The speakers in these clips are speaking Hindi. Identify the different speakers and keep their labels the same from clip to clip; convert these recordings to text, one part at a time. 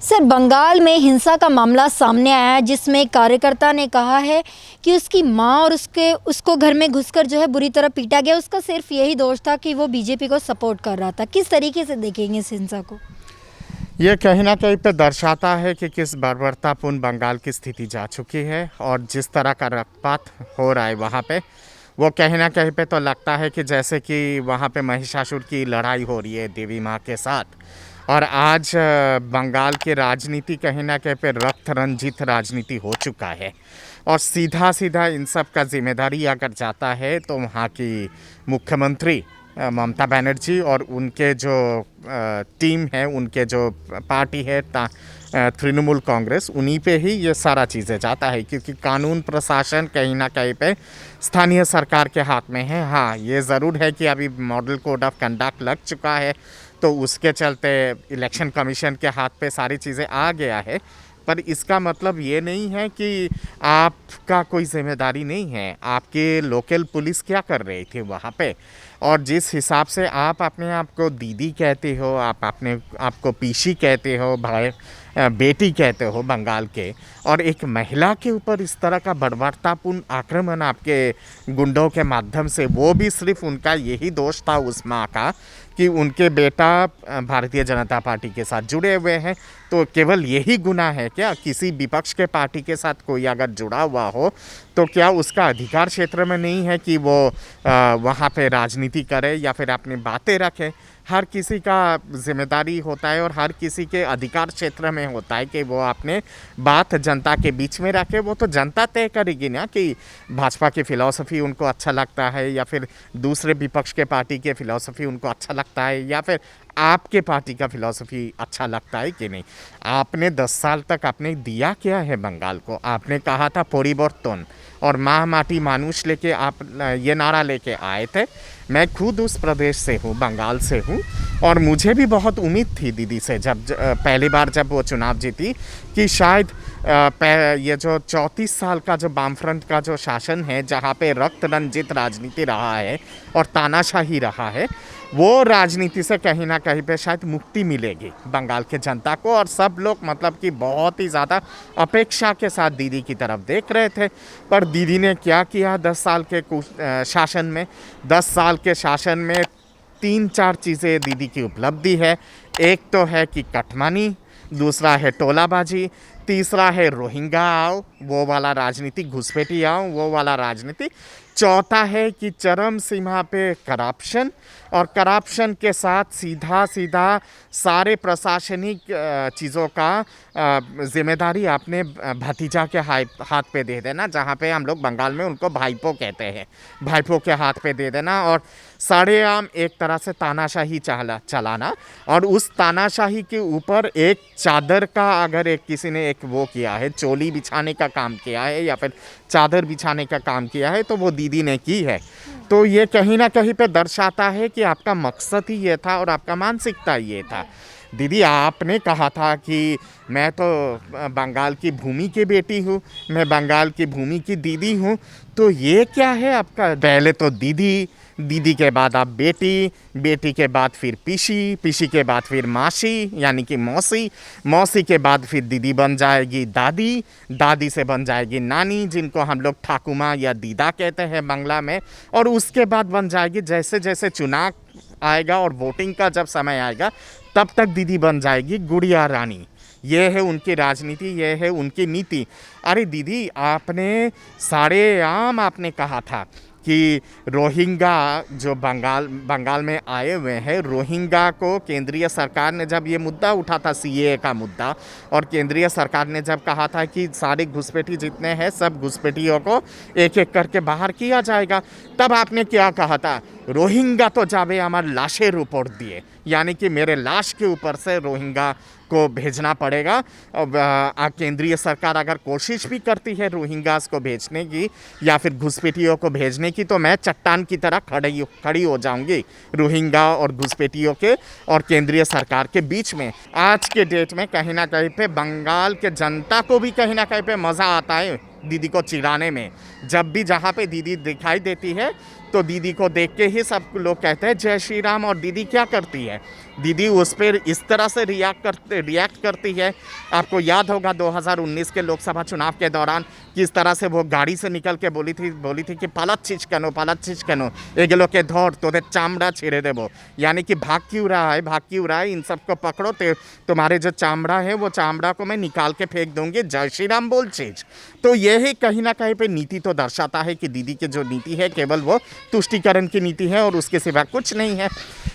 Speaker 1: सर, बंगाल में हिंसा का मामला सामने आया है जिसमें एक कार्यकर्ता ने कहा है कि उसकी मां और उसको घर में घुसकर जो है बुरी तरह पीटा गया। उसका सिर्फ यही दोष था कि वो बीजेपी को सपोर्ट कर रहा था। किस तरीके से देखेंगे इस हिंसा को?
Speaker 2: ये कहीं ना कहीं पे दर्शाता है कि किस बर्बरतापूर्ण बंगाल की स्थिति जा चुकी है और जिस तरह का रक्तपात हो रहा है वहाँ पे, वो कहीं ना कहीं पे तो लगता है कि जैसे कि वहाँ पे महिषासुर की लड़ाई हो रही है देवी माँ के साथ। और आज बंगाल की राजनीति कहीं ना कहीं पे रक्त रंजित राजनीति हो चुका है। और सीधा सीधा इन सब का जिम्मेदारी अगर जाता है तो वहाँ की मुख्यमंत्री ममता बनर्जी और उनके जो टीम है, उनके जो पार्टी है तृणमूल कांग्रेस, उन्हीं पे ही ये सारा चीज़ें जाता है, क्योंकि कानून प्रशासन कहीं ना कहीं पे स्थानीय सरकार के हाथ में है। हाँ, ये ज़रूर है कि अभी मॉडल कोड ऑफ कंडक्ट लग चुका है, तो उसके चलते इलेक्शन कमीशन के हाथ पे सारी चीज़ें आ गया है। पर इसका मतलब ये नहीं है कि आपका कोई जिम्मेदारी नहीं है। आपके लोकल पुलिस क्या कर रही थी वहाँ पे, और जिस हिसाब से आप अपने आप को दीदी कहते हो, आप अपने आप को पीसी कहते हो, भाई बेटी कहते हो बंगाल के, और एक महिला के ऊपर इस तरह का बर्बरतापूर्ण आक्रमण आपके गुंडों के माध्यम से, वो भी सिर्फ उनका यही दोष था उस माँ का कि उनके बेटा भारतीय जनता पार्टी के साथ जुड़े हुए हैं। तो केवल यही गुनाह है क्या? किसी विपक्ष के पार्टी के साथ कोई अगर जुड़ा हुआ हो तो क्या उसका अधिकार क्षेत्र में नहीं है कि वो वहाँ पे राजनीति करे या फिर अपनी बातें रखे? हर किसी का जिम्मेदारी होता है और हर किसी के अधिकार क्षेत्र में होता है कि वो अपने बात जनता के बीच में रखे। वो तो जनता तय करेगी ना कि भाजपा की फ़िलॉसफी उनको अच्छा लगता है या फिर दूसरे विपक्ष के पार्टी के फ़िलॉसफी उनको अच्छा लगता है या फिर आपके पार्टी का फ़िलॉसफी अच्छा लगता है कि नहीं। आपने 10 साल तक आपने दिया क्या है बंगाल को? आपने कहा था परिवर्तन, और माँ माटी मानुष लेके आप ये नारा लेके आए थे। मैं खुद उस प्रदेश से हूँ, बंगाल से हूँ, और मुझे भी बहुत उम्मीद थी दीदी से जब पहली बार जब वो चुनाव जीती कि शायद ये जो 34 साल का जो वामफ्रंट का जो शासन है, जहाँ पे रक्त रंजित राजनीति रहा है और तानाशाही रहा है, वो राजनीति से कहीं ना कहीं पे शायद मुक्ति मिलेगी बंगाल के जनता को। और सब लोग मतलब कि बहुत ही ज़्यादा अपेक्षा के साथ दीदी की तरफ देख रहे थे। पर दीदी ने क्या किया 10 साल के शासन में? 10 साल के शासन में 3-4 चीज़ें दीदी की उपलब्धि है। एक तो है कि कटमानी, दूसरा है टोलाबाजी, तीसरा है रोहिंगा आओ वो वाला राजनीति, घुसपैठी आओ वो वाला राजनीति, चौथा है कि चरम सीमा पे करप्शन, और करप्शन के साथ सीधा सीधा सारे प्रशासनिक चीज़ों का जिम्मेदारी अपने भतीजा के हाथ पे दे देना, जहाँ पे हम लोग बंगाल में उनको भाईपो कहते हैं, भाईपो के हाथ पे दे देना, और सरेआम एक तरह से तानाशाही चलाना। और उस तानाशाही के ऊपर एक चादर का अगर एक किसी ने एक वो किया है, चोली बिछाने का काम किया है या फिर चादर बिछाने का काम किया है, तो वो दीदी ने की है। तो ये कहीं ना कहीं पे दर्शाता है कि आपका मकसद ही ये था और आपका मानसिकता ये था। दीदी, आपने कहा था कि मैं तो बंगाल की भूमि की बेटी हूँ, मैं बंगाल की भूमि की दीदी हूँ। तो ये क्या है आपका? पहले तो दीदी, दीदी के बाद आप बेटी, बेटी के बाद फिर पीसी, पीसी के बाद फिर मासी यानी कि मौसी, मौसी के बाद फिर दीदी बन जाएगी दादी, दादी से बन जाएगी नानी, जिनको हम लोग ठाकुमा या दीदा कहते हैं बांग्ला में, और उसके बाद बन जाएगी, जैसे जैसे चुनाव आएगा और वोटिंग का जब समय आएगा तब तक दीदी बन जाएगी गुड़िया रानी। ये है उनकी राजनीति, ये है उनकी नीति। अरे दीदी, आपने सारे आम आपने कहा था कि रोहिंगा जो बंगाल में आए हुए हैं, रोहिंगा को केंद्रीय सरकार ने जब ये मुद्दा उठा था, सीएए का मुद्दा, और केंद्रीय सरकार ने जब कहा था कि सारे घुसपैठी जितने हैं सब घुसपैठियों को एक एक करके बाहर किया जाएगा, तब आपने क्या कहा था? रोहिंगा तो जावे हमारे लाशेर ऊपर दिए, यानी कि मेरे लाश के ऊपर से रोहिंगा को भेजना पड़ेगा। केंद्रीय सरकार अगर कोशिश भी करती है रोहिंगास को भेजने की या फिर घुसपैठियों को भेजने की, तो मैं चट्टान की तरह खड़ी हो जाऊंगी रोहिंगा और घुसपैठियों के और केंद्रीय सरकार के बीच में। आज के डेट में कहीं ना कहीं पे बंगाल के जनता को भी कहीं ना कहीं पे मज़ा आता है दीदी को चिढ़ाने में। जब भी जहाँ पे दीदी दिखाई देती है तो दीदी को देख के ही सब लोग कहते हैं जय श्री राम। और दीदी क्या करती है, दीदी उस पर इस तरह से रिएक्ट करती है। आपको याद होगा 2019 के लोकसभा चुनाव के दौरान किस तरह से वो गाड़ी से निकल के बोली थी कि पालत छिच कनो एगलो के धौर तो चामड़ा छेड़े देवो, यानी कि भाग क्यों रहा है, इन सबको पकड़ो, तुम्हारे जो चामड़ा है वो चामड़ा को मैं निकाल के फेंक दूंगी, जय श्री राम बोल चीज। तो यही कहीं ना कहीं पे नीति तो दर्शाता है कि दीदी की जो नीति है केवल वो तुष्टीकरण की नीति है और उसके सिवा कुछ नहीं है।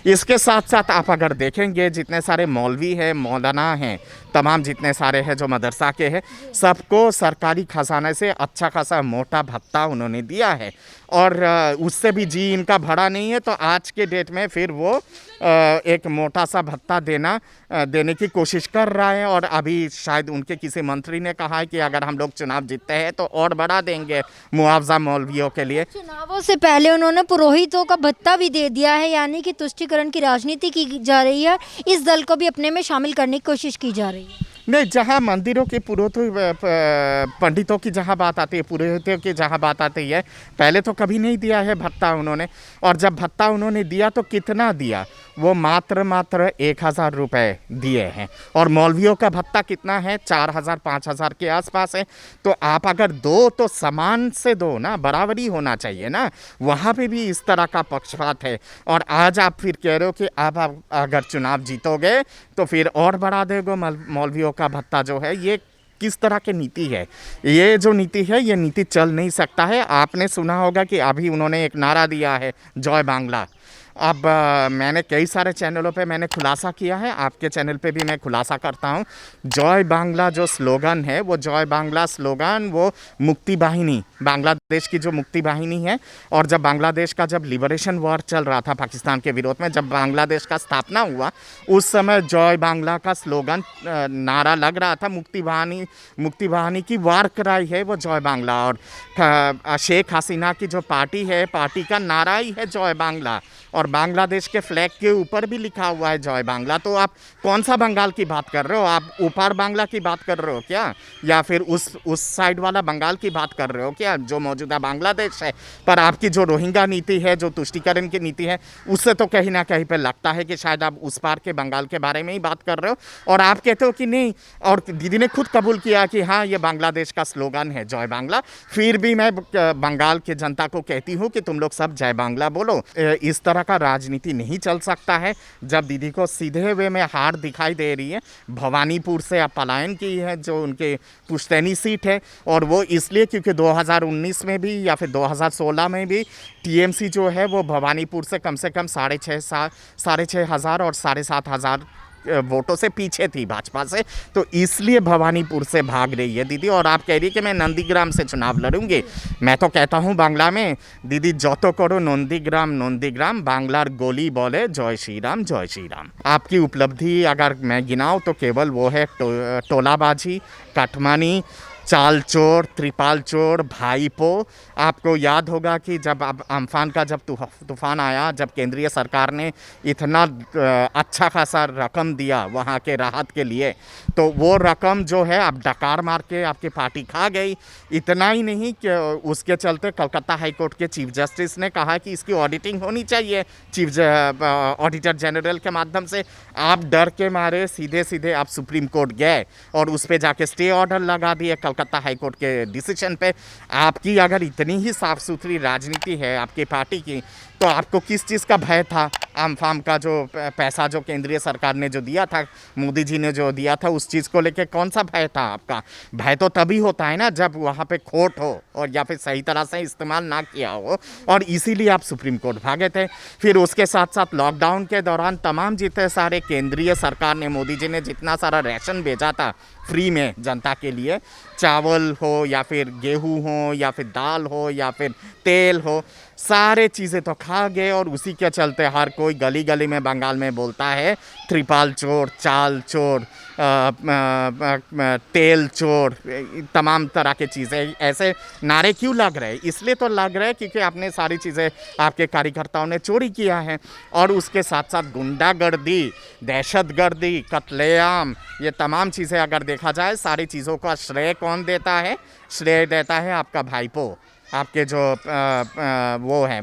Speaker 2: इसके साथ साथ आप अगर देखेंगे जितने सारे मौलवी हैं, मौलाना हैं, तमाम जितने सारे हैं जो मदरसा के हैं, सबको सरकारी खजाने से अच्छा खासा मोटा भत्ता उन्होंने दिया है। और उससे भी जी इनका भरा नहीं है, तो आज के डेट में फिर वो एक मोटा सा भत्ता देने की कोशिश कर रहा है। और अभी शायद उनके किसी मंत्री ने कहा है कि अगर हम लोग चुनाव जीतते हैं तो और बढ़ा देंगे मुआवजा मौलवियों के लिए।
Speaker 1: चुनावों से पहले उन्होंने पुरोहितों का भत्ता भी दे दिया है, यानी कि तुष्टीकरण की राजनीति की जा रही है, इस दल को भी अपने में शामिल करने की कोशिश की जा रही है।
Speaker 2: नहीं, जहाँ मंदिरों के पंडितों की जहाँ बात आती है, पुरोहितों की जहाँ बात आती है, पहले तो कभी नहीं दिया है भत्ता उन्होंने। और जब भत्ता उन्होंने दिया तो कितना दिया, वो मात्र 1000 रुपये दिए हैं। और मौलवियों का भत्ता कितना है, 4000 5000 के आसपास है। तो आप अगर दो तो समान से दो ना, बराबरी होना चाहिए ना, वहाँ पे भी इस तरह का पक्षपात है। और आज आप फिर कह रहे हो कि आप अगर चुनाव जीतोगे तो फिर और बढ़ा देगा मौलवियों का भत्ता जो है। ये किस तरह की नीति है? ये जो नीति है ये नीति चल नहीं सकता है। आपने सुना होगा कि अभी उन्होंने एक नारा दिया है, जय बांग्ला। अब मैंने कई सारे चैनलों पे मैंने खुलासा किया है, आपके चैनल पे भी मैं खुलासा करता हूँ। जय बांग्ला जो स्लोगन है, वो जय बांग्ला स्लोगन वो मुक्ति वाहिनी, बांग्लादेश की जो मुक्ति वाहिनी है, और जब बांग्लादेश का जब लिबरेशन वॉर चल रहा था पाकिस्तान के विरोध में, जब बांग्लादेश का स्थापना हुआ, उस समय जय बांग्ला का स्लोगन नारा लग रहा था। मुक्ति वाहिनी की वार कराई है वो जय बांग्ला। और शेख हसीना की जो पार्टी है, पार्टी का नारा ही है जय बांग्ला। और बांग्लादेश के फ्लैग के ऊपर भी लिखा हुआ है जय बांग्ला। तो आप कौन सा बंगाल की बात कर रहे हो? आप ऊपर बांग्ला की बात कर रहे हो क्या, या फिर उस साइड वाला बंगाल की बात कर रहे हो क्या, जो मौजूदा बांग्लादेश है? पर आपकी जो रोहिंग्या नीति है, जो तुष्टीकरण की नीति है, उससे तो कहीं ना कहीं पे लगता है कि शायद आप उस पार के बंगाल के बारे में ही बात कर रहे हो। और आप कहते हो कि नहीं, और दीदी ने खुद कबूल किया कि हाँ ये बांग्लादेश का स्लोगन है जय बांग्ला। फिर भी मैं बंगाल की जनता को कहती हूँ कि तुम लोग सब जय बांग्ला बोलो। इस तरह का राजनीति नहीं चल सकता है। जब दीदी को सीधे वे में हार दिखाई दे रही है, भवानीपुर से आप पलायन की है जो उनके पुश्तैनी सीट है, और वो इसलिए क्योंकि 2019 में भी या फिर 2016 में भी टीएमसी जो है वो भवानीपुर से कम 6,500 और 7,500 वोटों से पीछे थी भाजपा से, तो इसलिए भवानीपुर से भाग रही है दीदी। और आप कह रही है कि मैं नंदीग्राम से चुनाव लड़ूंगी। मैं तो कहता हूँ बांग्ला में, दीदी जतो करो नंदीग्राम, बांग्लार गोली बोले जय श्री राम जय श्री राम। आपकी उपलब्धि अगर मैं गिनाऊँ तो केवल वो है टोलाबाजी, काटमानी, चाल चोर, त्रिपाल चोर, भाईपो। आपको याद होगा कि जब अब अम्फान का जब तूफान आया, जब केंद्रीय सरकार ने इतना अच्छा खासा रकम दिया वहाँ के राहत के लिए, तो वो रकम जो है अब डकार मार के आपकी पार्टी खा गई। इतना ही नहीं कि उसके चलते कलकत्ता हाई कोर्ट के चीफ जस्टिस ने कहा कि इसकी ऑडिटिंग होनी चाहिए ऑडिटर जनरल के माध्यम से। आप डर के मारे सीधे आप सुप्रीम कोर्ट गए और उस पर जाके स्टे ऑर्डर लगा दिए कलकत्ता हाई कोर्ट के डिसीजन पे। आपकी अगर इतनी ही साफ सुथरी राजनीति है आपकी पार्टी की, तो आपको किस चीज़ का भय था? आमफाम का जो पैसा जो केंद्रीय सरकार ने जो दिया था, मोदी जी ने जो दिया था, उस चीज़ को लेके कौन सा भय था आपका? भय तो तभी होता है ना जब वहाँ पे खोट हो और या फिर सही तरह से इस्तेमाल ना किया हो, और इसीलिए आप सुप्रीम कोर्ट भागे थे। फिर उसके साथ साथ लॉकडाउन के दौरान तमाम जितने सारे केंद्रीय सरकार ने, मोदी जी ने जितना सारा राशन भेजा था फ्री में जनता के लिए, चावल हो या फिर गेहूँ हो या फिर दाल हो या फिर तेल हो, सारे चीज़ें तो खा गए। और उसी के चलते हर कोई गली गली में बंगाल में बोलता है त्रिपाल चोर, चाल चोर, तेल चोर, तमाम तरह के चीज़ें। ऐसे नारे क्यों लग रहे? इसलिए तो लग रहे क्योंकि आपने सारी चीज़ें, आपके कार्यकर्ताओं ने चोरी किया है। और उसके साथ साथ गुंडागर्दी, दहशतगर्दी, कत्लेआम, ये तमाम चीज़ें अगर देखा जाए, सारी चीज़ों का श्रेय कौन देता है? श्रेय देता है आपका भाईपो। आपके जो वो हैं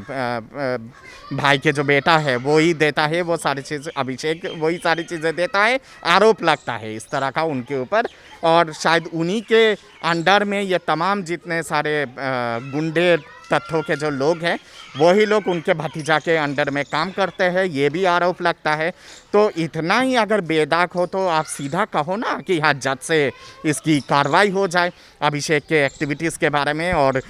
Speaker 2: भाई के जो बेटा है वो ही देता है, वो सारी चीज़ अभिषेक वही सारी चीज़ें देता है, आरोप लगता है इस तरह का उनके ऊपर। और शायद उन्हीं के अंडर में ये तमाम जितने सारे गुंडे तत्वों के जो लोग हैं वही लोग उनके भतीजा के अंडर में काम करते हैं, ये भी आरोप लगता है। तो इतना ही अगर बेदाग हो तो आप सीधा कहो ना कि हाँ जज से इसकी कार्रवाई हो जाए अभिषेक के एक्टिविटीज़ के बारे में, और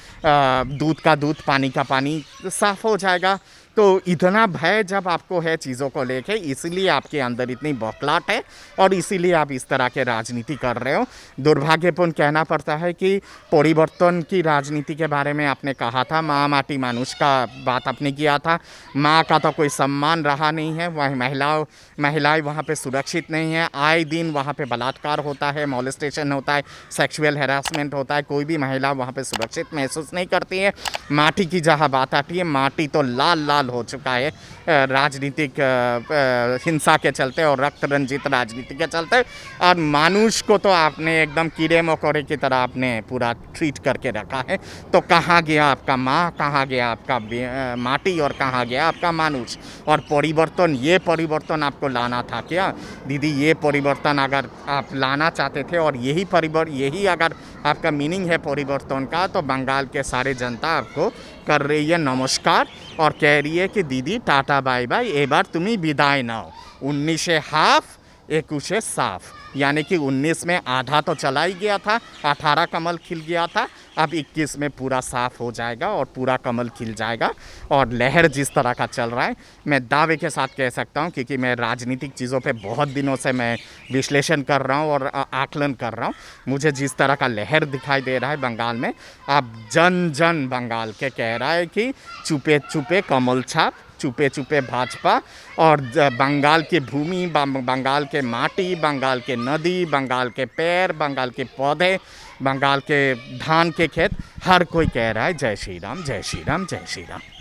Speaker 2: दूध का दूध पानी का पानी साफ हो जाएगा। तो इतना भय जब आपको है चीज़ों को लेके, इसीलिए आपके अंदर इतनी बौखलाहट है और इसीलिए आप इस तरह के राजनीति कर रहे हो। दुर्भाग्यपूर्ण कहना पड़ता है कि परिवर्तन की राजनीति के बारे में आपने कहा था, माँ माटी मानुष का बात आपने किया था। माँ का तो कोई सम्मान रहा नहीं है, वह महिलाएं वहाँ पे सुरक्षित नहीं है। आए दिन वहाँ पे बलात्कार होता है, मॉलेस्टेशन होता है, सेक्सुअल हैरासमेंट होता है, कोई भी महिला वहाँ पे सुरक्षित महसूस नहीं करती है। माटी की जहाँ बात आती है, माटी तो लाल लाल हो चुका है राजनीतिक हिंसा के चलते और रक्त रंजित राजनीति के चलते। और मानुष को तो आपने एकदम कीड़े मकोड़े की तरह आपने पूरा ट्रीट करके रखा है। तो कहाँ गया आपका माँ, कहाँ गया आपका माटी और कहाँ गया आपका मानुष? और परिवर्तन, ये परिवर्तन आपको लाना था क्या दीदी? ये परिवर्तन अगर आप लाना चाहते थे और यही अगर आपका मीनिंग है परिवर्तन का, तो बंगाल के सारे जनता आपको कर रही है नमस्कार और कह रही है कि दीदी टाटा बाय बाय, ए बार तुम्ही विदाई नाओ। 19 हाफ 21 साफ, यानी कि 19 में आधा तो चला ही गया था, 18 कमल खिल गया था, अब 21 में पूरा साफ हो जाएगा और पूरा कमल खिल जाएगा। और लहर जिस तरह का चल रहा है, मैं दावे के साथ कह सकता हूँ, क्योंकि मैं राजनीतिक चीज़ों पे बहुत दिनों से मैं विश्लेषण कर रहा हूँ और आकलन कर रहा हूँ। मुझे जिस तरह का लहर दिखाई दे रहा है बंगाल में, अब जन जन बंगाल के कह रहा है कि चुपे चुपे कमल छाप, चुपे चुपे भाजपा। और बंगाल की भूमि, बंगाल के माटी, बंगाल के नदी, बंगाल के पेड़, बंगाल के पौधे, बंगाल के धान के खेत, हर कोई कह रहा है जय श्री राम, जय श्री राम, जय श्री राम।